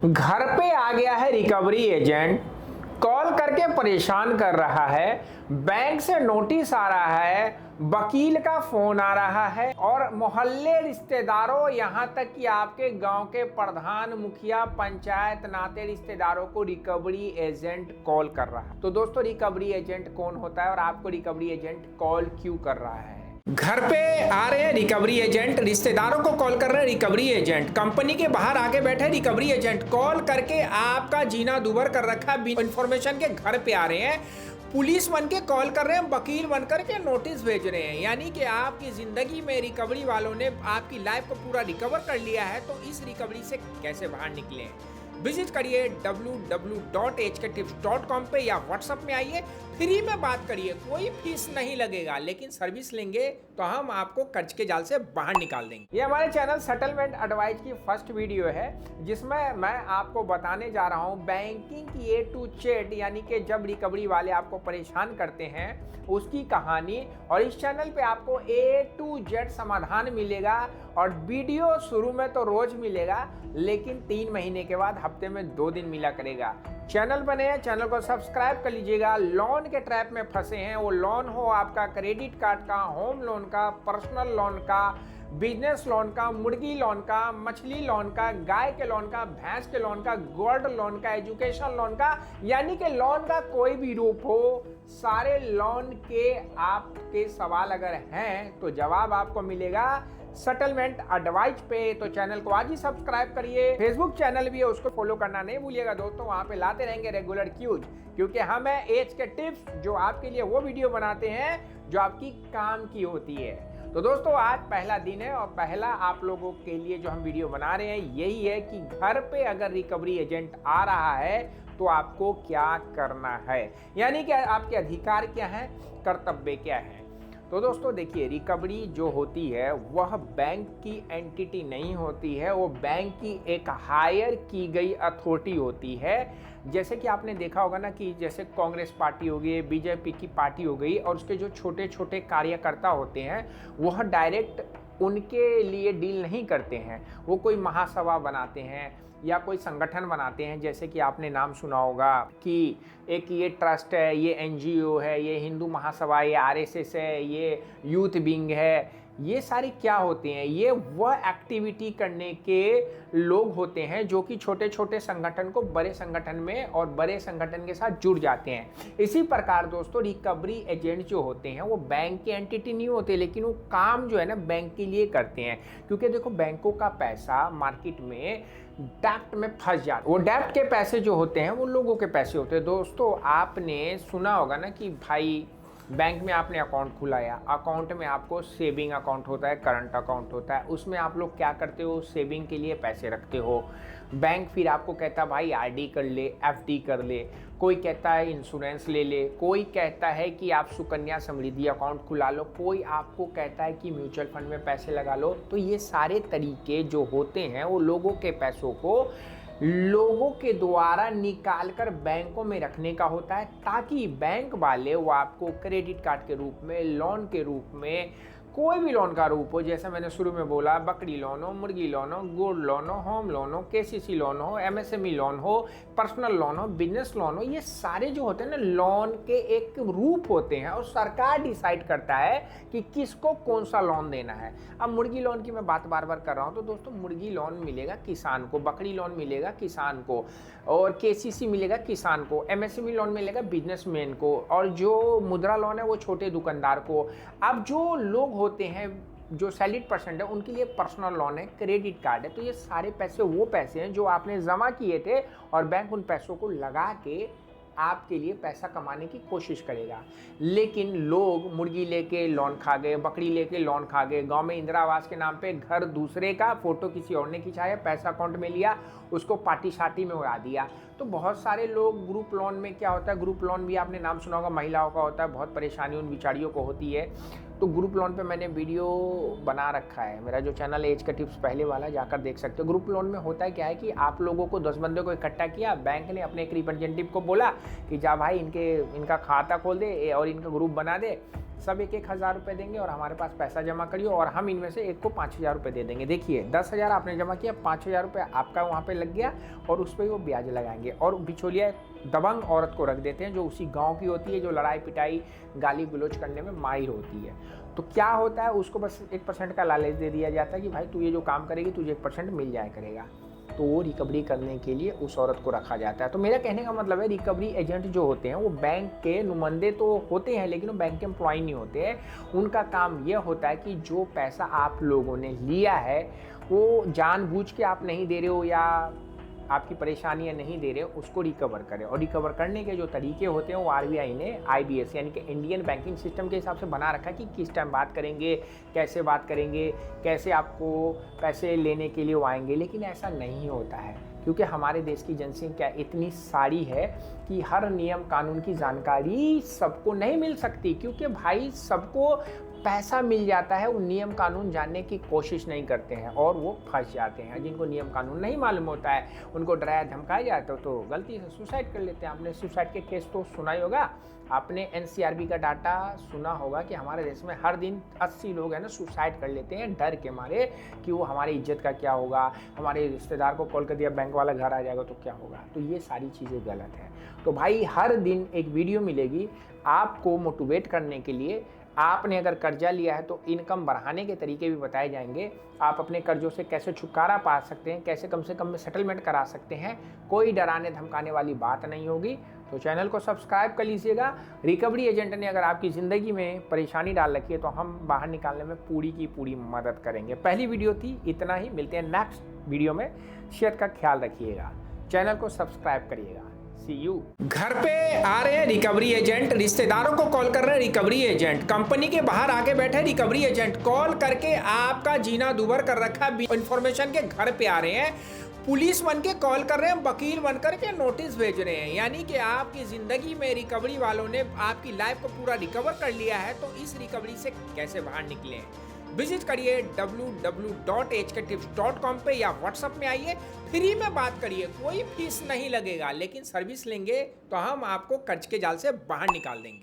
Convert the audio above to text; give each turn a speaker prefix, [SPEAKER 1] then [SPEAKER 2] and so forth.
[SPEAKER 1] घर पे आ गया है रिकवरी एजेंट, कॉल करके परेशान कर रहा है। बैंक से नोटिस आ रहा है, वकील का फोन आ रहा है और मोहल्ले रिश्तेदारों, यहां तक कि आपके गांव के प्रधान, मुखिया, पंचायत, नाते रिश्तेदारों को रिकवरी एजेंट कॉल कर रहा है। तो दोस्तों, रिकवरी एजेंट कौन होता है और आपको रिकवरी एजेंट कॉल क्यों कर रहा है? घर पे आ रहे हैं रिकवरी एजेंट, रिश्तेदारों को कॉल कर रहे हैं रिकवरी एजेंट, कंपनी के बाहर आके बैठे रिकवरी एजेंट, कॉल करके आपका जीना दुभर कर रखा है। इन्फॉर्मेशन के घर पे आ रहे हैं, पुलिस बन के कॉल कर रहे हैं, वकील बन करके नोटिस भेज रहे हैं। यानी कि आपकी जिंदगी में रिकवरी वालों ने आपकी लाइफ को पूरा रिकवर कर लिया है। तो इस रिकवरी से कैसे बाहर निकले? विजिट करिए www.hktips.com पे या व्हाट्सएप में आइए, फ्री में बात करिए, कोई फीस नहीं लगेगा, लेकिन सर्विस लेंगे तो हम आपको कर्ज के जाल से बाहर निकाल देंगे। ये हमारे चैनल सेटलमेंट एडवाइस की फर्स्ट वीडियो है, जिसमें मैं आपको बताने जा रहा हूँ बैंकिंग की ए टू जेड, यानी कि जब रिकवरी वाले आपको परेशान करते हैं उसकी कहानी। और इस चैनल पे आपको ए टू जेड समाधान मिलेगा। और वीडियो शुरू में तो रोज मिलेगा, लेकिन 3 महीने के बाद हफ्ते में 2 दिन मिला करेगा। चैनल बने हैं, चैनल को सब्सक्राइब कर लीजिएगा। लोन के ट्रैप में फंसे हैं, वो लोन हो आपका क्रेडिट कार्ड का, होम लोन का, पर्सनल लोन का, बिजनेस लोन का, मुर्गी लोन का, मछली लोन का, गाय के लोन का, भैंस के लोन का, गोल्ड लोन का, एजुकेशन लोन का, यानी कि लोन का कोई भी रूप हो, सारे लोन के आपके सवाल अगर हैं तो जवाब आपको मिलेगा सेटलमेंट एडवाइस पे। तो चैनल को आज ही सब्सक्राइब करिए। फेसबुक चैनल भी है, उसको फॉलो करना नहीं भूलिएगा दोस्तों। वहां पे लाते रहेंगे रेगुलर क्यूज, क्योंकि हम है एज के टिप्स, जो आपके लिए वो वीडियो बनाते हैं जो आपकी काम की होती है। तो दोस्तों, आज पहला दिन है और पहला आप लोगों के लिए जो हम वीडियो बना रहे हैं यही है कि घर पे अगर रिकवरी एजेंट आ रहा है तो आपको क्या करना है, यानी कि आपके अधिकार क्या है, कर्तव्य क्या है। तो दोस्तों देखिए, रिकवरी जो होती है वह बैंक की एंटिटी नहीं होती है, वो बैंक की एक हायर की गई अथॉरिटी होती है। जैसे कि आपने देखा होगा ना कि जैसे कांग्रेस पार्टी हो गई, बीजेपी की पार्टी हो गई, और उसके जो छोटे छोटे कार्यकर्ता होते हैं वह डायरेक्ट उनके लिए डील नहीं करते हैं, वो कोई महासभा बनाते हैं या कोई संगठन बनाते हैं। जैसे कि आपने नाम सुना होगा कि एक ये ट्रस्ट है, ये एनजीओ है, ये हिंदू महासभा, ये आरएसएस है, ये यूथ विंग है। ये सारे क्या होते हैं? ये वह एक्टिविटी करने के लोग होते हैं जो कि छोटे छोटे संगठन को बड़े संगठन में और बड़े संगठन के साथ जुड़ जाते हैं। इसी प्रकार दोस्तों, रिकवरी एजेंट जो होते हैं वो बैंक के एंटिटी नहीं होते, लेकिन वो काम जो है ना बैंक के लिए करते हैं। क्योंकि देखो, बैंकों का पैसा मार्केट में डेप्ट में फंस जाता है। वो डेप्ट के पैसे जो होते हैं वो लोगों के पैसे होते हैं। दोस्तों, आपने सुना होगा ना कि भाई बैंक में आपने अकाउंट खुलाया, अकाउंट में आपको सेविंग अकाउंट होता है, करंट अकाउंट होता है। उसमें आप लोग क्या करते हो? सेविंग के लिए पैसे रखते हो। बैंक फिर आपको कहता है भाई आरडी कर ले, एफडी कर ले, कोई कहता है इंश्योरेंस ले ले, कोई कहता है कि आप सुकन्या समृद्धि अकाउंट खुला लो, कोई आपको कहता है कि म्यूचुअल फंड में पैसे लगा लो। तो ये सारे तरीके जो होते हैं वो लोगों के पैसों को लोगों के द्वारा निकालकर बैंकों में रखने का होता है, ताकि बैंक वाले वो आपको क्रेडिट कार्ड के रूप में, लोन के रूप में, कोई भी लोन का रूप हो, जैसे मैंने शुरू में बोला, बकरी लोन हो, मुर्गी लोन हो, गोल्ड लोन हो, होम लोन हो, केसीसी लोन हो, एमएसएमई लोन हो, पर्सनल लोन हो, बिजनेस लोन हो, ये सारे जो होते हैं ना लोन के एक रूप होते हैं और सरकार डिसाइड करता है कि किसको कौन सा लोन देना है। अब मुर्गी लोन की मैं बात बार बार कर रहा हूँ, तो दोस्तों मुर्गी लोन मिलेगा किसान को, बकरी लोन मिलेगा किसान को, और केसीसी मिलेगा किसान को, एमएसएमई लोन मिलेगा बिजनेसमैन को, और जो मुद्रा लोन है वो छोटे दुकानदार को। अब जो लोग होते हैं जो सैलरीड पर्सन है उनके लिए पर्सनल लोन है, क्रेडिट कार्ड है। तो ये सारे पैसे वो पैसे हैं जो आपने जमा किए थे और बैंक उन पैसों को लगा के आपके लिए पैसा कमाने की कोशिश करेगा। लेकिन लोग मुर्गी लेके लोन खा गए, बकरी लेके लोन खा गए, गांव में इंदिरा आवास के नाम पे घर दूसरे का, फोटो किसी और ने खिंचाया, पैसा अकाउंट में लिया, उसको पार्टी शार्टी में उड़ा दिया। तो बहुत सारे लोग ग्रुप लोन में क्या होता है, ग्रुप लोन भी आपने नाम सुना होगा, महिलाओं का होता है, बहुत परेशानी उन बिचारियों को होती है। तो ग्रुप लोन पे मैंने वीडियो बना रखा है, मेरा जो चैनल है एज का टिप्स पहले वाला, जाकर देख सकते हो। ग्रुप लोन में होता है क्या है कि आप लोगों को 10 बंदे को इकट्ठा किया, बैंक ने अपने एक रिप्रेजेंटेटिव को बोला कि जा भाई इनका खाता खोल दे और इनका ग्रुप बना दे, सब 1,000 रुपये देंगे और हमारे पास पैसा जमा करिए और हम इनमें से एक को 5,000 रुपये दे देंगे। देखिए 10,000 आपने जमा किया, 5,000 रुपये आपका वहाँ पे लग गया और उस पर वो ब्याज लगाएंगे। और बिचौलिया दबंग औरत को रख देते हैं जो उसी गांव की होती है, जो लड़ाई पिटाई गाली गलौज करने में माहिर होती है। तो क्या होता है, उसको बस 1% का लालच दे दिया जाता है कि भाई तू ये जो काम करेगी तुझे 1% मिल जाया करेगा। तो वो रिकवरी करने के लिए उस औरत को रखा जाता है। तो मेरा कहने का मतलब है, रिकवरी एजेंट जो होते हैं वो बैंक के नुमाइंदे तो होते हैं, लेकिन वो बैंक के एम्प्लॉय नहीं होते हैं। उनका काम यह होता है कि जो पैसा आप लोगों ने लिया है वो जानबूझ के आप नहीं दे रहे हो या आपकी परेशानियां नहीं दे रहे हो, उसको रिकवर करें। और रिकवर करने के जो तरीके होते हैं वो आरबीआई ने IBS यानी कि इंडियन बैंकिंग सिस्टम के हिसाब से बना रखा है कि किस टाइम बात करेंगे, कैसे बात करेंगे, कैसे आपको पैसे लेने के लिए वो आएंगे। लेकिन ऐसा नहीं होता है क्योंकि हमारे देश की जनसंख्या इतनी सारी है कि हर नियम कानून की जानकारी सबको नहीं मिल सकती, क्योंकि भाई सबको पैसा मिल जाता है, वो नियम कानून जानने की कोशिश नहीं करते हैं और वो फंस जाते हैं। जिनको नियम कानून नहीं मालूम होता है उनको डराया धमकाया जाता है तो गलती से सुसाइड कर लेते हैं। आपने सुसाइड के केस तो सुना ही होगा, आपने NCRB का डाटा सुना होगा कि हमारे देश में हर दिन 80 लोग हैं ना सुसाइड कर लेते हैं डर के मारे कि वो हमारी इज्जत का क्या होगा, हमारे रिश्तेदार को कॉल कर दिया बैंक वाला घर आ जाएगा तो क्या होगा। तो ये सारी चीज़ें गलत है। तो भाई हर दिन एक वीडियो मिलेगी आपको मोटिवेट करने के लिए। आपने अगर कर्जा लिया है तो इनकम बढ़ाने के तरीके भी बताए जाएंगे। आप अपने कर्जों से कैसे छुटकारा पा सकते हैं, कैसे कम से कम में सेटलमेंट करा सकते हैं। कोई डराने धमकाने वाली बात नहीं होगी। तो चैनल को सब्सक्राइब कर लीजिएगा। रिकवरी एजेंट ने अगर आपकी ज़िंदगी में परेशानी डाल रखी है तो हम बाहर निकालने में पूरी की पूरी मदद करेंगे। पहली वीडियो थी, इतना ही। मिलते हैं नेक्स्ट वीडियो में। सेहत का ख्याल रखिएगा, चैनल को सब्सक्राइब करिएगा। घर पे आ रहे हैं रिकवरी एजेंट, रिश्तेदारों को कॉल कर रहे हैं रिकवरी एजेंट, कंपनी के बाहर आके बैठे रिकवरी एजेंट, कॉल करके आपका जीना दुभर कर रखा इंफॉर्मेशन के घर पे आ रहे हैं, पुलिस बन के कॉल कर रहे हैं, वकील बनकर के नोटिस भेज रहे हैं। यानी कि आपकी जिंदगी में रिकवरी वालों ने आपकी लाइफ को पूरा रिकवर कर लिया है। तो इस रिकवरी से कैसे बाहर निकले, विजिट करिए www.hktips.com पे या व्हाट्सएप में आइए, फ्री में बात करिए, कोई फीस नहीं लगेगा। लेकिन सर्विस लेंगे तो हम आपको कर्ज के जाल से बाहर निकाल देंगे।